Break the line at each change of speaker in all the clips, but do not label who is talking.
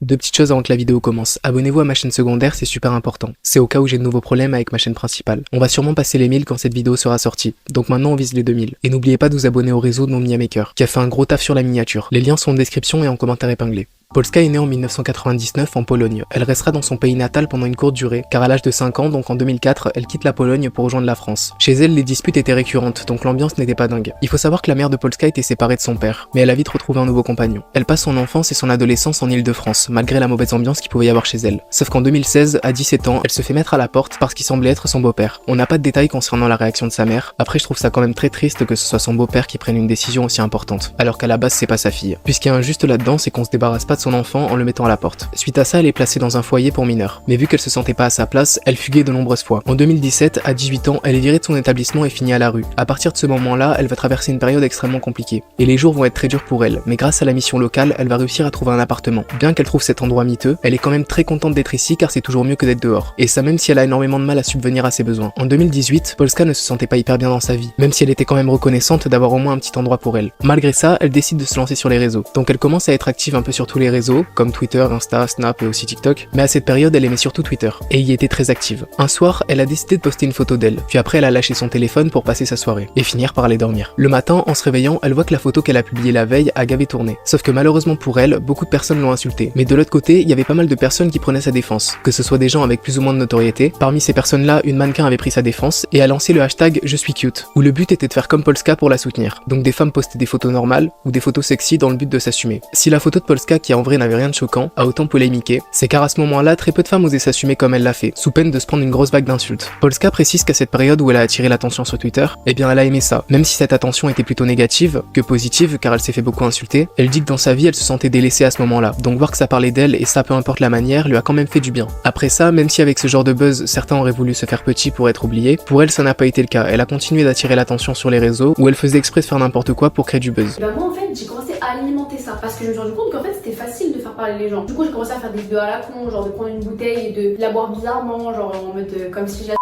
Deux petites choses avant que la vidéo commence. Abonnez-vous à ma chaîne secondaire, c'est super important. C'est au cas où j'ai de nouveaux problèmes avec ma chaîne principale. On va sûrement passer les 1000 quand cette vidéo sera sortie. Donc maintenant on vise les 2000. Et n'oubliez pas de vous abonner au réseau Nomia Maker, qui a fait un gros taf sur la miniature. Les liens sont en description et en commentaire épinglé. Polska est née en 1999 en Pologne. Elle restera dans son pays natal pendant une courte durée, car à l'âge de 5 ans, donc en 2004, elle quitte la Pologne pour rejoindre la France. Chez elle, les disputes étaient récurrentes, donc l'ambiance n'était pas dingue. Il faut savoir que la mère de Polska était séparée de son père, mais elle a vite retrouvé un nouveau compagnon. Elle passe son enfance et son adolescence en Île-de-France, malgré la mauvaise ambiance qu'il pouvait y avoir chez elle. Sauf qu'en 2016, à 17 ans, elle se fait mettre à la porte parce qu'il semblait être son beau-père. On n'a pas de détails concernant la réaction de sa mère. Après, je trouve ça quand même très triste que ce soit son beau-père qui prenne une décision aussi importante, alors qu'à la base c'est pas sa fille. Puisqu'il y a un juste là-dedans, c'est qu'on se débarrasse pas de son enfant en le mettant à la porte. Suite à ça, elle est placée dans un foyer pour mineurs. Mais vu qu'elle se sentait pas à sa place, elle fuguait de nombreuses fois. En 2017, à 18 ans, elle est virée de son établissement et finit à la rue. À partir de ce moment-là, elle va traverser une période extrêmement compliquée. Et les jours vont être très durs pour elle, mais grâce à la mission locale, elle va réussir à trouver un appartement. Bien qu'elle trouve cet endroit miteux, elle est quand même très contente d'être ici car c'est toujours mieux que d'être dehors. Et ça même si elle a énormément de mal à subvenir à ses besoins. En 2018, Polska ne se sentait pas hyper bien dans sa vie, même si elle était quand même reconnaissante d'avoir au moins un petit endroit pour elle. Malgré ça, elle décide de se lancer sur les réseaux. Donc elle commence à être active un peu sur tous les réseaux, comme Twitter, Insta, Snap et aussi TikTok, mais à cette période elle aimait surtout Twitter, et y était très active. Un soir, elle a décidé de poster une photo d'elle, puis après elle a lâché son téléphone pour passer sa soirée, et finir par aller dormir. Le matin, en se réveillant, elle voit que la photo qu'elle a publiée la veille a gavé tourné. Sauf que malheureusement pour elle, beaucoup de personnes l'ont insultée. Mais de l'autre côté, il y avait pas mal de personnes qui prenaient sa défense, que ce soit des gens avec plus ou moins de notoriété. Parmi ces personnes-là, une mannequin avait pris sa défense, et a lancé le hashtag Je suis cute, où le but était de faire comme Polska pour la soutenir. Donc des femmes postaient des photos normales, ou des photos sexy dans le but de s'assumer. Si la photo de Polska, qui en vrai n'avait rien de choquant, a autant polémiqué, c'est car à ce moment-là, très peu de femmes osaient s'assumer comme elle l'a fait, sous peine de se prendre une grosse vague d'insultes. Polska précise qu'à cette période où elle a attiré l'attention sur Twitter, eh bien elle a aimé ça. Même si cette attention était plutôt négative que positive, car elle s'est fait beaucoup insulter, elle dit que dans sa vie elle se sentait délaissée à ce moment-là. Donc voir que ça parlait d'elle, et ça peu importe la manière, lui a quand même fait du bien. Après ça, même si avec ce genre de buzz, certains auraient voulu se faire petit pour être oubliés, pour elle ça n'a pas été le cas. Elle a continué d'attirer l'attention sur les réseaux, où elle faisait exprès de faire n'importe quoi pour créer du buzz.
Bah moi en fait j'ai commencé à alimenter ça parce que je me suis rendu compte qu'en fait c'était facile de faire parler les gens. Du coup j'ai commencé à faire des vidéos à la con, genre de prendre une bouteille et de la boire bizarrement, genre en mode comme si j'ai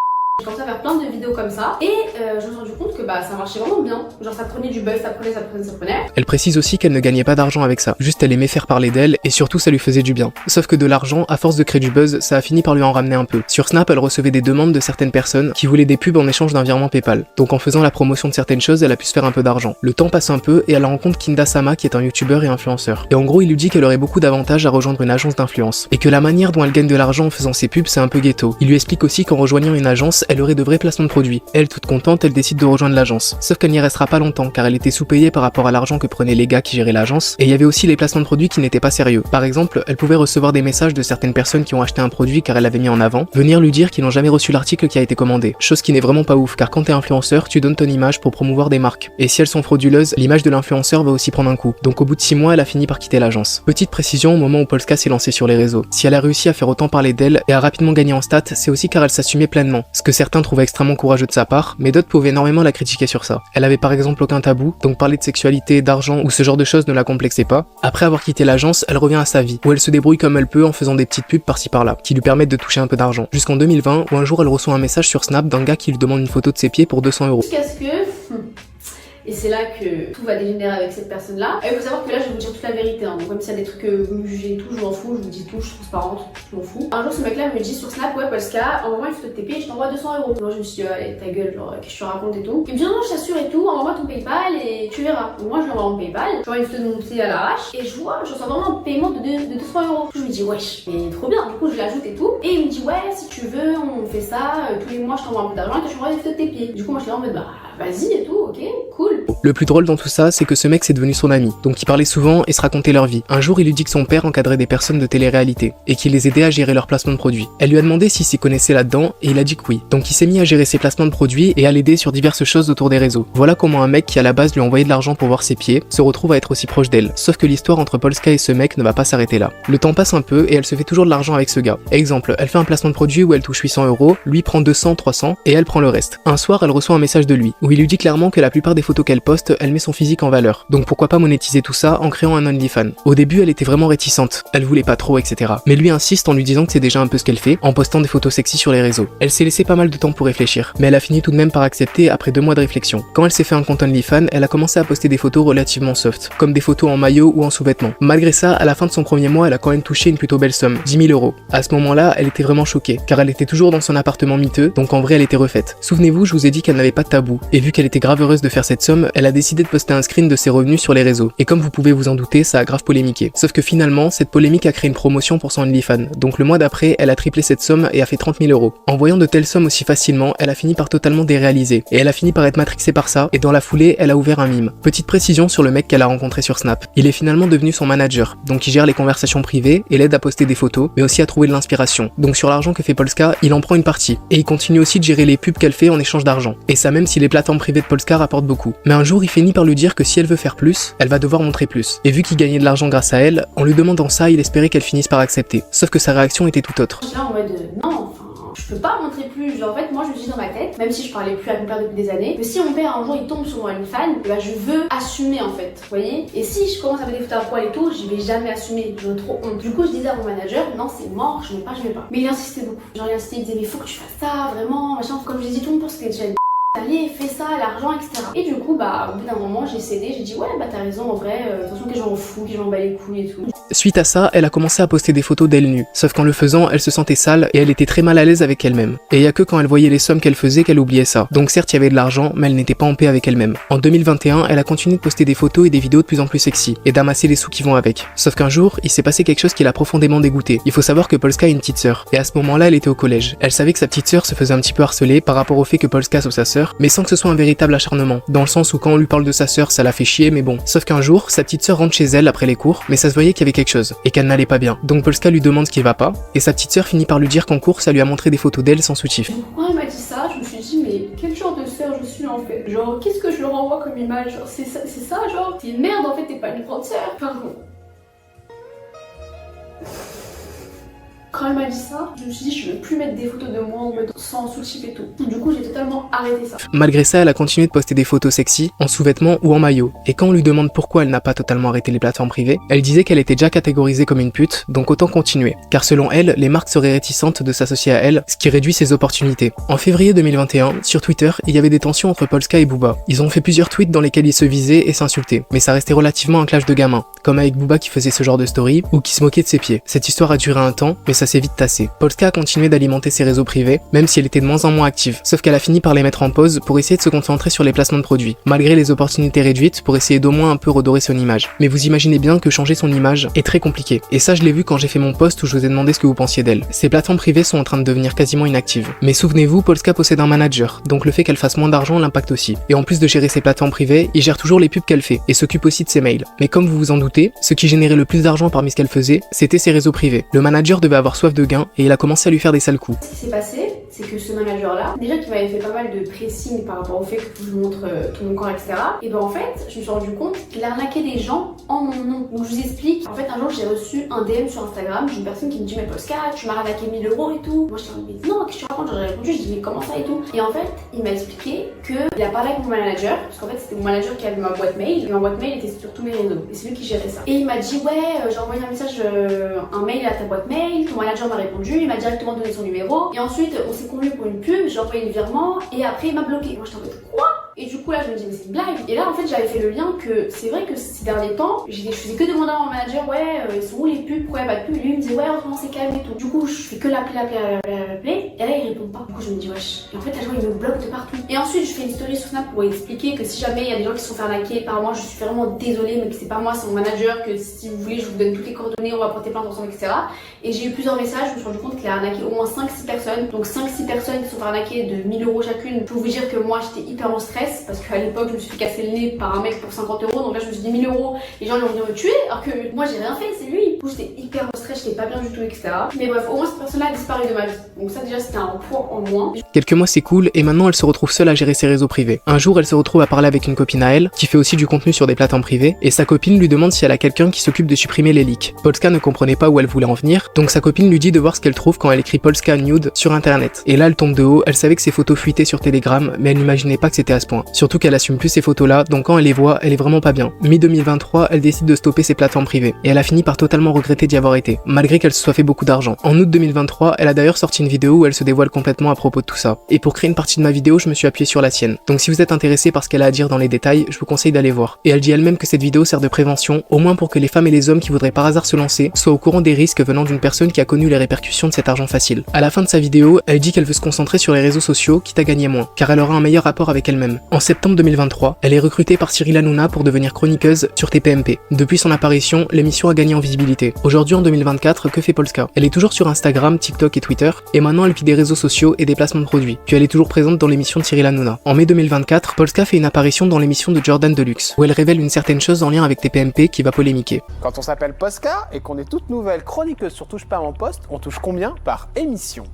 commencé à faire plein de vidéos comme ça et je me suis rendu compte que bah ça marchait vraiment bien. Genre ça prenait du buzz, ça prenait.
Elle précise aussi qu'elle ne gagnait pas d'argent avec ça, juste elle aimait faire parler d'elle et surtout ça lui faisait du bien. Sauf que de l'argent, à force de créer du buzz, ça a fini par lui en ramener un peu. Sur Snap, elle recevait des demandes de certaines personnes qui voulaient des pubs en échange d'un virement PayPal. Donc en faisant la promotion de certaines choses, elle a pu se faire un peu d'argent. Le temps passe un peu et elle rencontre Kinda Sama qui est un youtubeur et influenceur. Et en gros il lui dit qu'elle aurait beaucoup d'avantages à rejoindre une agence d'influence. Et que la manière dont elle gagne de l'argent en faisant ses pubs c'est un peu ghetto. Il lui explique aussi qu'en rejoignant une agence, elle aurait de vrais placements de produits. Elle, toute contente, elle décide de rejoindre l'agence. Sauf qu'elle n'y restera pas longtemps car elle était sous-payée par rapport à l'argent que prenaient les gars qui géraient l'agence. Et il y avait aussi les placements de produits qui n'étaient pas sérieux. Par exemple, elle pouvait recevoir des messages de certaines personnes qui ont acheté un produit car elle l'avait mis en avant, venir lui dire qu'ils n'ont jamais reçu l'article qui a été commandé. Chose qui n'est vraiment pas ouf car quand t'es influenceur, tu donnes ton image pour promouvoir des marques. Et si elles sont frauduleuses, l'image de l'influenceur va aussi prendre un coup. Donc au bout de 6 mois, elle a fini par quitter l'agence. Petite précision au moment où Polska s'est lancée sur les réseaux. Si elle a réussi à faire autant parler d'elle et à rapidement gagner en stats, c'est aussi car elle s'assumait pleinement. Ce que certains trouvaient extrêmement courageux de sa part, mais d'autres pouvaient énormément la critiquer sur ça. Elle avait par exemple aucun tabou, donc parler de sexualité, d'argent ou ce genre de choses ne la complexait pas. Après avoir quitté l'agence, elle revient à sa vie, où elle se débrouille comme elle peut en faisant des petites pubs par-ci par-là, qui lui permettent de toucher un peu d'argent. Jusqu'en 2020, où un jour elle reçoit un message sur Snap d'un gars qui lui demande une photo de ses pieds pour 200 €.
Jusqu'à ce que... Et c'est là que tout va dégénérer avec cette personne-là. Et il faut savoir que là, je vais vous dire toute la vérité. Hein. Donc, même s'il y a des trucs que vous me jugez et tout, je m'en fous, je vous dis tout, je suis transparente, je m'en fous. Un jour, ce mec-là me dit sur Snap, ouais, Polska, envoie-moi une photo de tes pieds et je t'envoie 200 €. Moi, je me suis dit, allez, ta gueule, genre, qu'est-ce que tu racontes et tout. Il me dit, non, je t'assure et tout, envoie ton PayPal et tu verras. Donc, moi, je l'envoie en PayPal, j'envoie une photo de mon pied à l'arrache et je vois, je reçois vraiment un paiement de 200 €. Je me dis, wesh, mais trop bien. Du coup, je l'ajoute et tout. Et il me dit, ouais, si tu veux, on fait ça, tous les mois, je t'envoie un peu d'argent et tu m'envoies des photos de tes pieds. Du coup, moi, je suis là en mode, bah, vas-y et tout, ok, cool.
Le plus drôle dans tout ça, c'est que ce mec c'est devenu son ami, donc ils parlaient souvent et se racontaient leur vie. Un jour, il lui dit que son père encadrait des personnes de télé-réalité et qu'il les aidait à gérer leurs placements de produits. Elle lui a demandé s'il s'y connaissait là-dedans et il a dit que oui. Donc il s'est mis à gérer ses placements de produits et à l'aider sur diverses choses autour des réseaux. Voilà comment un mec qui à la base lui envoyait de l'argent pour voir ses pieds se retrouve à être aussi proche d'elle. Sauf que l'histoire entre Polska et ce mec ne va pas s'arrêter là. Le temps passe un peu et elle se fait toujours de l'argent avec ce gars. Exemple, elle fait un placement de produit où elle touche 800 €, lui prend 200, 300 et elle prend le reste. Un soir, elle reçoit un message de lui où il lui dit clairement que la plupart des photos qu'elle poste, elle met son physique en valeur. Donc pourquoi pas monétiser tout ça en créant un OnlyFans. Au début, elle était vraiment réticente, elle voulait pas trop, etc. Mais lui insiste en lui disant que c'est déjà un peu ce qu'elle fait, en postant des photos sexy sur les réseaux. Elle s'est laissé pas mal de temps pour réfléchir, mais elle a fini tout de même par accepter après 2 mois de réflexion. Quand elle s'est fait un compte OnlyFans, elle a commencé à poster des photos relativement soft, comme des photos en maillot ou en sous-vêtements. Malgré ça, à la fin de son premier mois, elle a quand même touché une plutôt belle somme, 10 000 €. À ce moment-là, elle était vraiment choquée, car elle était toujours dans son appartement miteux, donc en vrai elle était refaite. Souvenez-vous, je vous ai dit qu'elle n'avait pas de tabou, et vu qu'elle était grave heureuse de faire cette somme, elle a décidé de poster un screen de ses revenus sur les réseaux. Et comme vous pouvez vous en douter, ça a grave polémiqué. Sauf que finalement, cette polémique a créé une promotion pour son OnlyFans, donc le mois d'après, elle a triplé cette somme et a fait 30 000 €. En voyant de telles sommes aussi facilement, elle a fini par totalement déréaliser, et elle a fini par être matrixée par ça, et dans la foulée, elle a ouvert un mime. Petite précision sur le mec qu'elle a rencontré sur Snap. Il est finalement devenu son manager, donc il gère les conversations privées et l'aide à poster des photos, mais aussi à trouver de l'inspiration. Donc sur l'argent que fait Polska, il en prend une partie, et il continue aussi de gérer les pubs qu'elle fait en échange d'argent. Et ça même si les plateformes privées de Polska rapportent beaucoup. Mais un jour, il finit par lui dire que si elle veut faire plus, elle va devoir montrer plus. Et vu qu'il gagnait de l'argent grâce à elle, en lui demandant ça, il espérait qu'elle finisse par accepter. Sauf que sa réaction était tout autre.
Là en mode non, je peux pas montrer plus. Genre en fait moi je me dis dans ma tête, même si je parlais plus à mon père depuis des années, que si mon père un jour il tombe sur mon OnlyFans, bah je veux assumer en fait, vous voyez. Et si je commence à mettre des photos à poil et tout, je vais jamais assumer, j'aurais trop honte. Du coup je disais à mon manager, non c'est mort, je vais pas. Mais il insistait beaucoup. Genre il insistait, il disait mais faut que tu fasses ça, vraiment, machin. Comme je dis tout le monde pense que c'était déjà une allez, fais ça, l'argent, etc. Et du coup, bah, au bout d'un moment, j'ai cédé, j'ai dit ouais, bah t'as raison, en vrai, de toute façon, que je m'en fous, que je m'en bats les couilles et tout.
Suite à ça, elle a commencé à poster des photos d'elle nue. Sauf qu'en le faisant, elle se sentait sale et elle était très mal à l'aise avec elle-même. Et il y a que quand elle voyait les sommes qu'elle faisait qu'elle oubliait ça. Donc certes, il y avait de l'argent, mais elle n'était pas en paix avec elle-même. En 2021, elle a continué de poster des photos et des vidéos de plus en plus sexy, et d'amasser les sous qui vont avec. Sauf qu'un jour, il s'est passé quelque chose qui l'a profondément dégoûtée. Il faut savoir que Polska a une petite sœur, et à ce moment-là, elle était au collège. Elle savait que sa petite sœur se faisait un petit peu harceler par rapport au fait que Polska soit sa sœur, mais sans que ce soit un véritable acharnement, dans le sens où quand on lui parle de sa sœur, ça la fait chier, mais bon. Sauf qu'un jour, sa petite sœur rentre chez elle après les cours, mais ça se voyait qu'il y avait quelque chose, et qu'elle n'allait pas bien. Donc Polska lui demande ce qui va pas, et sa petite sœur finit par lui dire qu'en cours, ça lui a montré des photos d'elle sans soutif.
Pourquoi elle m'a dit ça, je me suis dit mais quel genre de sœur je suis en fait. Genre qu'est-ce que je leur envoie comme image, genre c'est ça genre, t'es une merde en fait, t'es pas une grande sœur. Pardon. Quand elle m'a dit ça, je me suis dit je veux plus mettre des photos de moi en mode sans soutif et tout. Du coup j'ai totalement arrêté ça.
Malgré ça, elle a continué de poster des photos sexy, en sous-vêtements ou en maillot. Et quand on lui demande pourquoi elle n'a pas totalement arrêté les plateformes privées, elle disait qu'elle était déjà catégorisée comme une pute, donc autant continuer. Car selon elle, les marques seraient réticentes de s'associer à elle, ce qui réduit ses opportunités. En février 2021, sur Twitter, il y avait des tensions entre Polska et Booba. Ils ont fait plusieurs tweets dans lesquels ils se visaient et s'insultaient, mais ça restait relativement un clash de gamins, comme avec Booba qui faisait ce genre de story, ou qui se moquait de ses pieds. Cette histoire a duré un temps, mais ça s'est vite tassé. Polska a continué d'alimenter ses réseaux privés, même si elle était de moins en moins active, sauf qu'elle a fini par les mettre en pause pour essayer de se concentrer sur les placements de produits, malgré les opportunités réduites pour essayer d'au moins un peu redorer son image. Mais vous imaginez bien que changer son image est très compliqué. Et ça je l'ai vu quand j'ai fait mon post où je vous ai demandé ce que vous pensiez d'elle. Ces plateformes privées sont en train de devenir quasiment inactives. Mais souvenez-vous, Polska possède un manager, donc le fait qu'elle fasse moins d'argent l'impacte aussi. Et en plus de gérer ses plateformes privées, il gère toujours les pubs qu'elle fait, et s'occupe aussi de ses mails. Mais comme vous vous en doutez, ce qui générait le plus d'argent parmi ce qu'elle faisait, c'était ses réseaux privés. Le manager devait avoir soif de gain, et il a commencé à lui faire des sales coups.
Ce qui s'est passé, c'est que ce manager-là, déjà qui m'avait fait pas mal de pressing par rapport au fait que je vous montre tout mon corps, etc. Et ben en fait, je me suis rendu compte qu'il arnaquait des gens en mon nom. Donc je vous explique. En fait, un jour, j'ai reçu un DM sur Instagram d'une personne qui me dit mais Polska, tu m'as arnaqué 1000 € et tout. Moi, je me dis non, qu'est-ce que tu racontes? J'aurais répondu, je dis mais comment ça et tout. Et en fait, il m'a expliqué qu'il a parlé avec mon manager, parce qu'en fait, c'était mon manager qui avait ma boîte mail. Et ma boîte mail était sur tous mes réseaux. Et c'est lui qui gérait ça. Et il m'a dit ouais, j'ai envoyé un message, un mail à ta boîte mail. Ton manager m'a répondu, il m'a directement donné son numéro. Et ensuite, on s'est convenu pour une pub, j'ai envoyé le virement et après il m'a bloqué. Moi j'étais en mode quoi? Et du coup là je me dis mais c'est une blague. Et là en fait j'avais fait le lien que c'est vrai que ces derniers temps, je faisais que demander à mon manager ouais ils sont où les pubs, pourquoi il n'y a pas de pub. Et lui il me disait ouais en ce moment c'est calme et tout. Du coup je fais que l'appeler et là il répond pas. Du coup je me dis wesh. Et en fait à chaque fois il me bloque de partout. Et ensuite je fais une story sur Snap pour expliquer que si jamais il y a des gens qui se sont fait arnaquer par moi, je suis vraiment désolée mais que c'est pas moi, c'est mon manager, que si vous voulez je vous donne toutes les coordonnées, on va porter plainte ensemble, etc. Et j'ai eu plusieurs messages, je me suis rendu compte qu'il a arnaqué au moins 5-6 personnes. Donc 5-6 personnes qui sont fait arnaquer de 1000 € chacune. Je peux vous dire que moi j'étais hyper en stress parce qu'à l'époque je me suis fait casser le nez par un mec pour 50 €. Donc là je me suis dit 1000 €, les gens ils vont venir me tuer alors que moi j'ai rien fait, c'est lui. Du coup j'étais hyper en stress, j'étais pas bien du tout, etc. Mais bref, au moins cette personne là a disparu de ma vie. Donc ça déjà c'était un point en moins.
Quelques mois c'est cool et maintenant elle se retrouve seule à gérer ses réseaux privés. Un jour elle se retrouve à parler avec une copine à elle qui fait aussi du contenu sur des plateformes privées et sa copine lui demande si elle a quelqu'un qui s'occupe de supprimer les leaks. Polska ne comprenait pas où elle voulait en venir, donc sa copine lui dit de voir ce qu'elle trouve quand elle écrit Polska nude sur internet. Et là elle tombe de haut, elle savait que ses photos fuitaient sur Telegram mais elle n'imaginait pas que c'était à ce point. point. Surtout qu'elle assume plus ces photos-là, donc quand elle les voit, elle est vraiment pas bien. Mi-2023, elle décide de stopper ses plateformes privées, et elle a fini par totalement regretter d'y avoir été, malgré qu'elle se soit fait beaucoup d'argent. En août 2023, elle a d'ailleurs sorti une vidéo où elle se dévoile complètement à propos de tout ça. Et pour créer une partie de ma vidéo, je me suis appuyé sur la sienne. Donc si vous êtes intéressé par ce qu'elle a à dire dans les détails, je vous conseille d'aller voir. Et elle dit elle-même que cette vidéo sert de prévention, au moins pour que les femmes et les hommes qui voudraient par hasard se lancer soient au courant des risques venant d'une personne qui a connu les répercussions de cet argent facile. À la fin de sa vidéo, elle dit qu'elle veut se concentrer sur les réseaux sociaux, quitte à gagner moins, car elle aura un meilleur rapport avec elle-même. En septembre 2023, elle est recrutée par Cyril Hanouna pour devenir chroniqueuse sur TPMP. Depuis son apparition, l'émission a gagné en visibilité. Aujourd'hui en 2024, que fait Polska? Elle est toujours sur Instagram, TikTok et Twitter, et maintenant elle vit des réseaux sociaux et des placements de produits. Puis elle est toujours présente dans l'émission de Cyril Hanouna. En mai 2024, Polska fait une apparition dans l'émission de Jordan Deluxe, où elle révèle une certaine chose en lien avec TPMP qui va polémiquer.
Quand on s'appelle Polska et qu'on est toute nouvelle chroniqueuse sur Touche pas à mon poste, on touche combien par émission?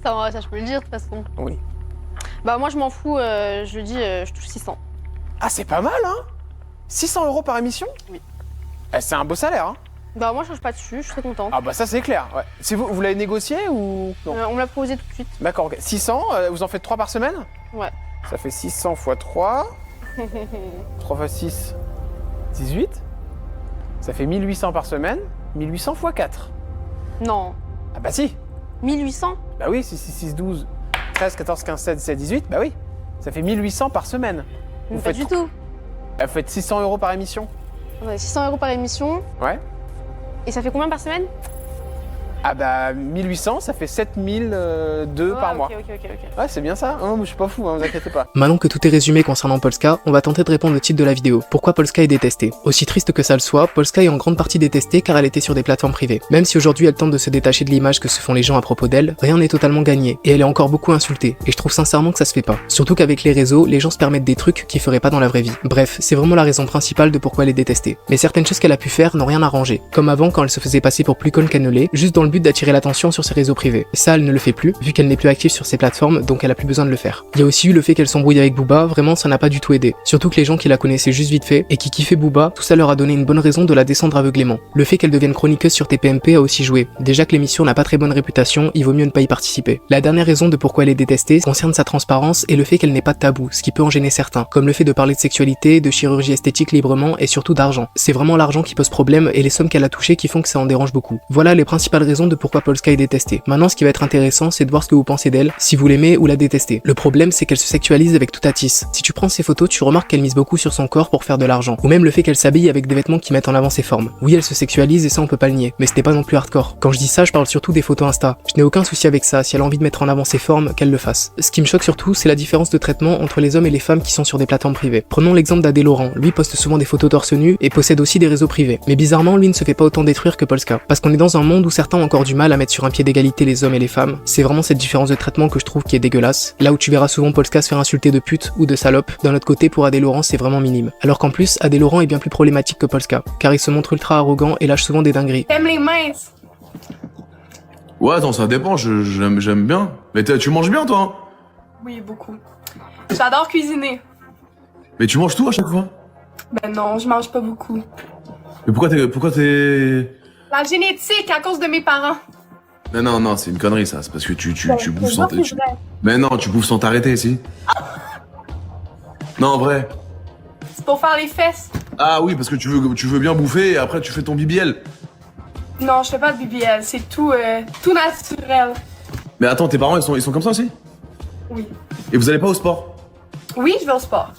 Ça, je peux le dire de toute façon.
Oui.
Bah moi je m'en fous, je dis je touche 600.
Ah c'est pas mal hein? 600 € par émission?
Oui.
Eh, c'est un beau salaire hein?
Bah moi je change pas dessus, je suis très contente.
Ah bah ça c'est clair, ouais. Si vous l'avez négocié ou non?
On me l'a proposé tout de suite.
D'accord, ok. 600, vous en faites 3 par semaine?
Ouais.
Ça fait 600 x 3. 3 x 6, 18. Ça fait 1800 par semaine. 1800 x 4.
Non.
Ah bah si.
1800?
Bah oui, 6, 6, 6, 12, 13, 14, 15, 16, 17, 18. Bah oui. Ça fait 1800 par semaine.
Mais pas du tout.
Vous faites 600 € par émission?
Ouais, 600 € par émission.
Ouais.
Et ça fait combien par semaine?
Ah bah 1800, ça fait 7002 par mois.
Ok.
Ouais, c'est bien ça. Oh, je suis pas fou, hein, vous inquiétez pas.
Maintenant que tout est résumé concernant Polska, on va tenter de répondre au titre de la vidéo. Pourquoi Polska est détestée? Aussi triste que ça le soit, Polska est en grande partie détestée car elle était sur des plateformes privées. Même si aujourd'hui elle tente de se détacher de l'image que se font les gens à propos d'elle, rien n'est totalement gagné, et elle est encore beaucoup insultée, et je trouve sincèrement que ça se fait pas. Surtout qu'avec les réseaux, les gens se permettent des trucs qu'ils feraient pas dans la vraie vie. Bref, c'est vraiment la raison principale de pourquoi elle est détestée. Mais certaines choses qu'elle a pu faire n'ont rien arrangé, comme avant quand elle se faisait passer pour plus conne qu'elle ne l'est, juste dans le but d'attirer l'attention sur ses réseaux privés. Ça, elle ne le fait plus, vu qu'elle n'est plus active sur ces plateformes, donc elle a plus besoin de le faire. Il y a aussi eu le fait qu'elle s'embrouille avec Booba, vraiment ça n'a pas du tout aidé. Surtout que les gens qui la connaissaient juste vite fait, et qui kiffaient Booba, tout ça leur a donné une bonne raison de la descendre aveuglément. Le fait qu'elle devienne chroniqueuse sur TPMP a aussi joué. Déjà que l'émission n'a pas très bonne réputation, il vaut mieux ne pas y participer. La dernière raison de pourquoi elle est détestée concerne sa transparence et le fait qu'elle n'ait pas de tabou, ce qui peut en gêner certains, comme le fait de parler de sexualité, de chirurgie esthétique librement et surtout d'argent. C'est vraiment l'argent qui pose problème et les sommes qu'elle a touchées qui font que ça en dérange beaucoup. Voilà les principales raisons de pourquoi Polska est détestée. Maintenant, ce qui va être intéressant, c'est de voir ce que vous pensez d'elle, si vous l'aimez ou la détestez. Le problème, c'est qu'elle se sexualise avec tout à tisse. Si tu prends ses photos, tu remarques qu'elle mise beaucoup sur son corps pour faire de l'argent, ou même le fait qu'elle s'habille avec des vêtements qui mettent en avant ses formes. Oui, elle se sexualise et ça on peut pas le nier, mais c'était pas non plus hardcore. Quand je dis ça, je parle surtout des photos Insta. Je n'ai aucun souci avec ça, si elle a envie de mettre en avant ses formes, qu'elle le fasse. Ce qui me choque surtout, c'est la différence de traitement entre les hommes et les femmes qui sont sur des plateformes privées. Prenons l'exemple d'Adé Laurent, lui poste souvent des photos torse nu et possède aussi des réseaux privés. Mais bizarrement, lui ne se fait pas autant détruire que Polska, parce qu'on est dans un monde où certains ont encore du mal à mettre sur un pied d'égalité les hommes et les femmes. C'est vraiment cette différence de traitement que je trouve qui est dégueulasse. Là où tu verras souvent Polska se faire insulter de pute ou de salope, d'un autre côté pour Adé Laurent c'est vraiment minime. Alors qu'en plus, Adé Laurent est bien plus problématique que Polska, car il se montre ultra arrogant et lâche souvent des dingueries.
T'aimes les minces?
Ouais, attends, ça dépend, j'aime bien. Mais tu manges bien, toi, hein?
Oui, beaucoup. J'adore cuisiner.
Mais tu manges tout à chaque fois?
Ben non, je mange pas beaucoup.
Mais pourquoi t'es...
La génétique, à cause de mes parents.
Non, c'est une connerie, ça. C'est parce que tu bouffes sans...
C'est vrai.
Mais non, tu bouffes sans t'arrêter, si. Non, en vrai.
C'est pour faire les fesses.
Ah oui, parce que tu veux bien bouffer et après tu fais ton BBL.
Non, je fais pas de BBL, c'est tout naturel.
Mais attends, tes parents, ils sont comme ça aussi?
Oui.
Et vous allez pas au sport?
Oui, je vais au sport.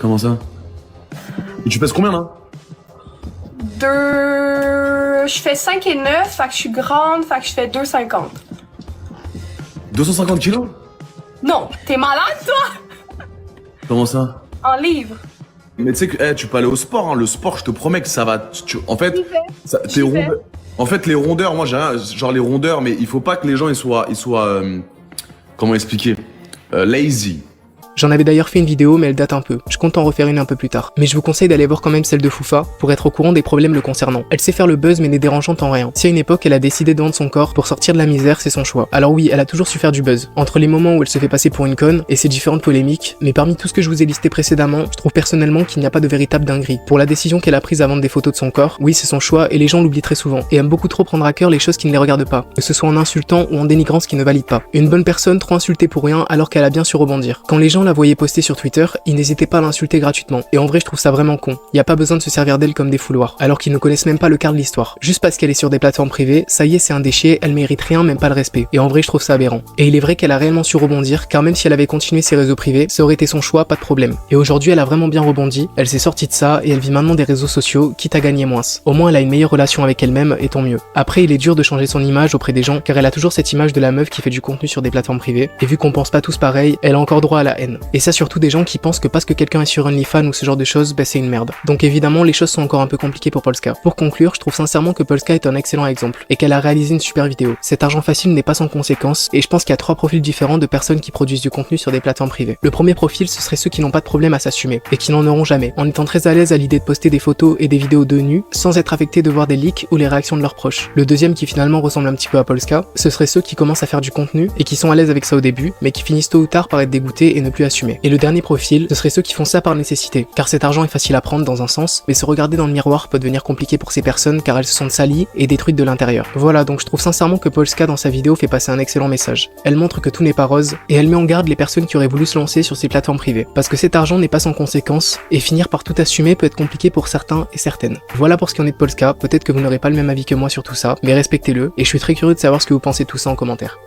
Comment ça? Et tu pèses combien, là?
Je fais 5 et 9, fait que je suis grande, fait que je fais 2,50.
250 kilos?
Non, t'es malade, toi?
Comment ça?
En livres.
Mais tu sais que tu peux aller au sport, hein. Le sport, je te promets que ça va... En fait,
J'y vais.
En fait, les rondeurs, moi j'ai rien, genre les rondeurs, mais il faut pas que les gens ils soient comment expliquer? Lazy.
J'en avais d'ailleurs fait une vidéo mais elle date un peu, je compte en refaire une un peu plus tard. Mais je vous conseille d'aller voir quand même celle de Foufa pour être au courant des problèmes le concernant. Elle sait faire le buzz mais n'est dérangeante en rien. Si à une époque elle a décidé de vendre son corps pour sortir de la misère, c'est son choix. Alors oui, elle a toujours su faire du buzz. Entre les moments où elle se fait passer pour une conne et ses différentes polémiques, mais parmi tout ce que je vous ai listé précédemment, je trouve personnellement qu'il n'y a pas de véritable dinguerie. Pour la décision qu'elle a prise à vendre des photos de son corps, oui c'est son choix et les gens l'oublient très souvent et aiment beaucoup trop prendre à cœur les choses qui ne les regardent pas, que ce soit en insultant ou en dénigrant ce qui ne valide pas. Une bonne personne trop insultée pour rien alors qu'elle a bien su rebondir. Quand les gens la voyaient poster sur Twitter, ils n'hésitaient pas à l'insulter gratuitement. Et en vrai je trouve ça vraiment con. Y a pas besoin de se servir d'elle comme des fouloirs, alors qu'ils ne connaissent même pas le quart de l'histoire. Juste parce qu'elle est sur des plateformes privées, ça y est c'est un déchet, elle mérite rien, même pas le respect. Et en vrai je trouve ça aberrant. Et il est vrai qu'elle a réellement su rebondir, car même si elle avait continué ses réseaux privés, ça aurait été son choix, pas de problème. Et aujourd'hui elle a vraiment bien rebondi, elle s'est sortie de ça et elle vit maintenant des réseaux sociaux, quitte à gagner moins. Au moins elle a une meilleure relation avec elle-même et tant mieux. Après il est dur de changer son image auprès des gens, car elle a toujours cette image de la meuf qui fait du contenu sur des plateformes privées, et vu qu'on pense pas tous pareil, elle a encore droit à la haine. Et ça surtout des gens qui pensent que parce que quelqu'un est sur OnlyFans ou ce genre de choses, bah c'est une merde. Donc évidemment les choses sont encore un peu compliquées pour Polska. Pour conclure, je trouve sincèrement que Polska est un excellent exemple, et qu'elle a réalisé une super vidéo. Cet argent facile n'est pas sans conséquences, et je pense qu'il y a 3 profils différents de personnes qui produisent du contenu sur des plateformes privées. Le premier profil, ce serait ceux qui n'ont pas de problème à s'assumer, et qui n'en auront jamais, en étant très à l'aise à l'idée de poster des photos et des vidéos de nus, sans être affectés de voir des leaks ou les réactions de leurs proches. Le deuxième qui finalement ressemble un petit peu à Polska, ce serait ceux qui commencent à faire du contenu, et qui sont à l'aise avec ça au début, mais qui finissent tôt ou tard par être dégoûtés et ne plus assumer. Et le dernier profil, ce serait ceux qui font ça par nécessité, car cet argent est facile à prendre dans un sens, mais se regarder dans le miroir peut devenir compliqué pour ces personnes car elles se sentent salies et détruites de l'intérieur. Voilà, donc je trouve sincèrement que Polska dans sa vidéo fait passer un excellent message. Elle montre que tout n'est pas rose, et elle met en garde les personnes qui auraient voulu se lancer sur ces plateformes privées, parce que cet argent n'est pas sans conséquences, et finir par tout assumer peut être compliqué pour certains et certaines. Voilà pour ce qui en est de Polska, peut-être que vous n'aurez pas le même avis que moi sur tout ça, mais respectez-le, et je suis très curieux de savoir ce que vous pensez de tout ça en commentaire.